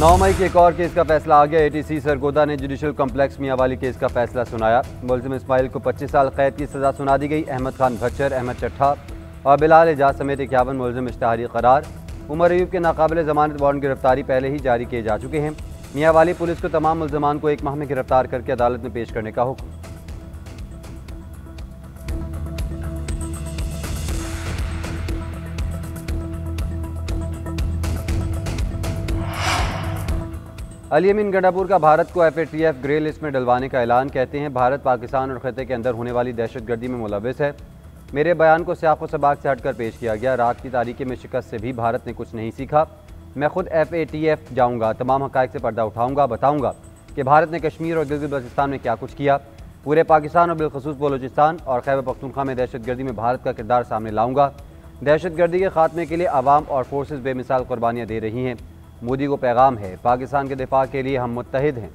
9 मई के एक और केस का फैसला आ गया। ATC सरगोदा ने जुडिशल कॉम्प्लेक्स मियांवाली केस का फैसला सुनाया। मुलजिम इस्माइल को 25 साल कैद की सजा सुना दी गई। अहमद खान भच्चर, अहमद चट्ठा और बिलाल एजाज समेत 51 मुलजिम इश्तिहारी करार। उमर अयूब के नाकाबिल जमानत वारंट गिरफ्तारी पहले ही जारी किए जा चुके हैं। मियांवाली पुलिस को तमाम मुलजमान को 1 माह में गिरफ्तार करके अदालत में पेश करने का हुक्म। अली अमीन गंडापुर का भारत को FATF ग्रे लिस्ट में डलवाने का ऐलान। कहते हैं भारत पाकिस्तान और खत्े के अंदर होने वाली दहशतगर्दी में मुलविस है। मेरे बयान को सियाक़ो सबाक से हटकर पेश किया गया। रात की तारीकी में शिकस्त से भी भारत ने कुछ नहीं सीखा। मैं खुद FATF जाऊँगा, तमाम हक़ाइक़ से पर्दा उठाऊँगा, बताऊँगा कि भारत ने कश्मीर और गिलगित बल्तिस्तान में क्या कुछ किया। पूरे पाकिस्तान और बिलखसूस बलोचिस्तान और खैबर पख्तूनख्वा में दहशतगर्दी में भारत का किरदार सामने लाऊँगा। दहशतगर्दी के खात्मे के लिए आवाम और फोर्सेस बेमिसाल कुर्बानियाँ दे रही हैं। मोदी को पैगाम है, पाकिस्तान के दिफा के लिए हम मुत्तहिद हैं।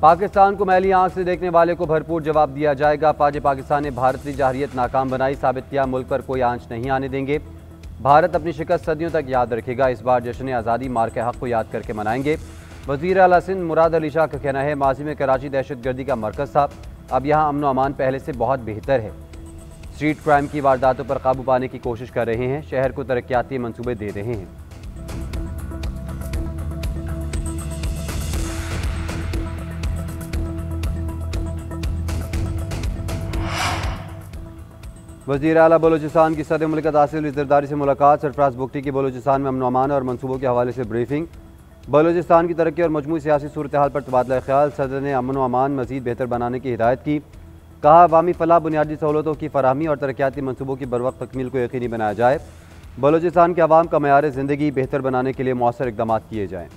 पाकिस्तान को मैली आंख से देखने वाले को भरपूर जवाब दिया जाएगा। पाकिस्तान ने भारतीय जाहिरियत नाकाम बनाई, साबित किया मुल्क पर कोई आंच नहीं आने देंगे। भारत अपनी शिकस्त सदियों तक याद रखेगा। इस बार जश्न आज़ादी मार के हक़ को याद करके मनाएंगे। वज़ीर आला सिंध मुराद अली शाह का कहना है, माजी में कराची दहशतगर्दी का मरकज़ था, अब यहाँ अमन व अमान पहले से बहुत बेहतर है। स्ट्रीट क्राइम की वारदातों पर काबू पाने की कोशिश कर रहे हैं, शहर को तरक्याती मंसूबे दे रहे हैं। वज़ीर आला बलोचिस्तान की सदर मुल्कत आसिफ ज़रदारी से मुलाकात। सरफराज बुगटी की बलोचिस्तान में अमन व अमान और मनसूबों के हवाले से ब्रीफिंग। बलोचिस्तान की तरक्की और मजमूई सियासी सूरत हाल पर तबादला ख्याल। सदर ने अमन व अमान मज़ीद बेहतर बनाने की हिदायत की। कहा, अवामी फलाह, बुनियादी सहूलतों की फराहमी और तरक्याती मनसूबों की बरवक्त तकमील को यकीनी बनाया जाए। बलोचिस्तान के अवाम का मयार ज़िंदगी बेहतर बनाने के लिए मौसर इक़दाम किए जाएँ।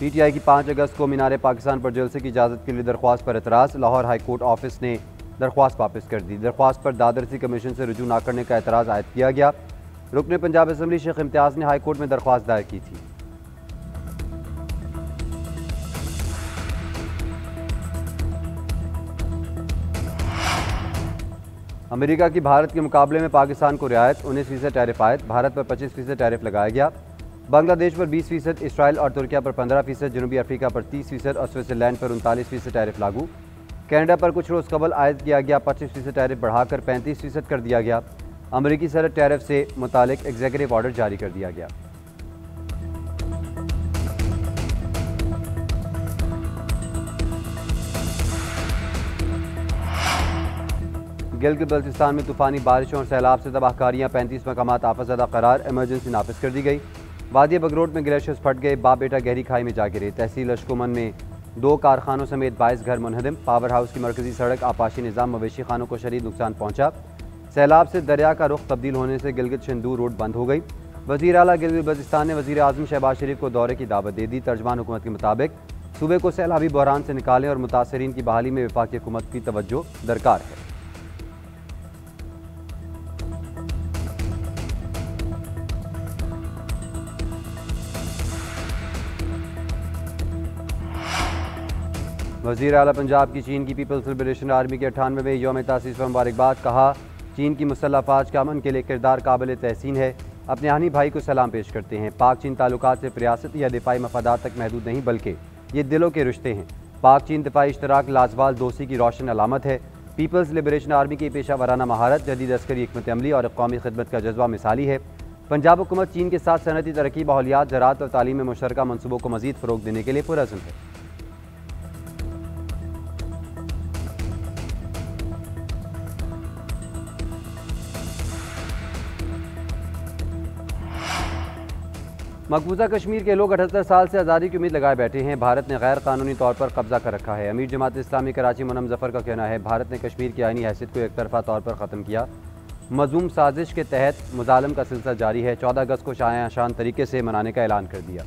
PTI की 5 अगस्त को मीनार पाकिस्तान पर जलसे की इजाज़त के लिए दरख्वास्त पर एतराज़। लाहौर हाई कोर्ट ऑफिस ने दरख्वास्त वापस कर दी। दरख्वास्त पर दादरसी कमीशन से रुजू न करने का एतराज़ आयद किया गया। रुकन पंजाब असम्बली शेख इम्तियाज़ ने हाई कोर्ट में दरख्वास्त दायर की थी। अमेरिका की भारत के मुकाबले में पाकिस्तान को रियायत, 19% टैरिफ आयत। भारत पर 25% टैरिफ लगाया गया। बांग्लादेश पर 20%, इसराइल और तुर्किया पर 15%, जनूबी अफ्रीका पर 30% और स्विट्जरलैंड पर 39% टैरिफ लागू। कनाडा पर कुछ रोज़ कबल आयद किया गया 25% टैरिफ बढ़ाकर 35% कर दिया गया। अमरीकी सरहद टैरिफ से मुतालिक एग्जीक्यूटिव ऑर्डर जारी कर दिया गया। गिलगित बल्तिस्तान में तूफानी बारिशों और सैलाब से तबाहकारियाँ, 35 मकामात आफतज़दा करार, एमरजेंसी नाफिज कर दी गई। वादी बगरोट में ग्लेशियर्स फट गए, बाप बेटा गहरी खाई में जा गिरे। तहसील अशकुमन में 2 कारखानों समेत 22 घर मुनहदम। पावर हाउस की मरकजी सड़क आपाशी निज़ाम, मवेशी खानों को शदीद नुकसान पहुंचा। सैलाब से दरिया का रुख तब्दील होने से गिलगित शिंदूर रोड बंद हो गई। वज़ीर आला गिलगित बल्तिस्तान ने वज़ीर आज़म शहबाज शरीफ को दौरे की दावत दे दी। तर्जमान हुकूमत के मुताबिक सूबे को सैलाबी बहरान से निकालें और मुतासरीन की बहाली में वफाकी हुकूमत की तवज्जो दरकार है। वज़ीर आला पंजाब की चीन की पीपल्स लिबरेशन आर्मी के 98वें यौम तासीस पर मुबारकबाद। कहा, चीन की मुसल्लह फ़ौज का अमन के लिए किरदार काबिल तहसीन है। अपने हानी भाई को सलाम पेश करते हैं। पाक चीन ताल्लुकात सिर्फ रियासती या दिफाई मफादात तक महदूद नहीं, बल्कि ये दिलों के रिश्ते हैं। पाक चीन दिफाई इश्तराक लाजवाल दोस्ती की रोशन अलामत है। पीपल्स लिबरेशन आर्मी की पेशा वराना महारत, जदीद अस्करी हिकमत अमली और कौमी खिदमत का जज्बा मिसाली है। पंजाब हुकूमत चीन के साथ सनती तरक्की, माहौलियात, ज़राअत और तालीम में मुशतरका मनसूबों को मज़ीद फ़रोग़ देने के लिए पुरअज़्म है। मकबूजा कश्मीर के लोग 78 साल से आज़ादी की उम्मीद लगाए बैठे हैं। भारत ने गैर कानूनी तौर पर कब्जा कर रखा है। अमीर जमात इस्लामी कराची मुनम जफ़र का कहना है, भारत ने कश्मीर की आईनी हैसियत को एक तरफा तौर पर ख़त्म किया। मज़ूम साजिश के तहत मुजालम का सिलसिला जारी है। 14 अगस्त को शान तरीके से मनाने का ऐलान कर दिया।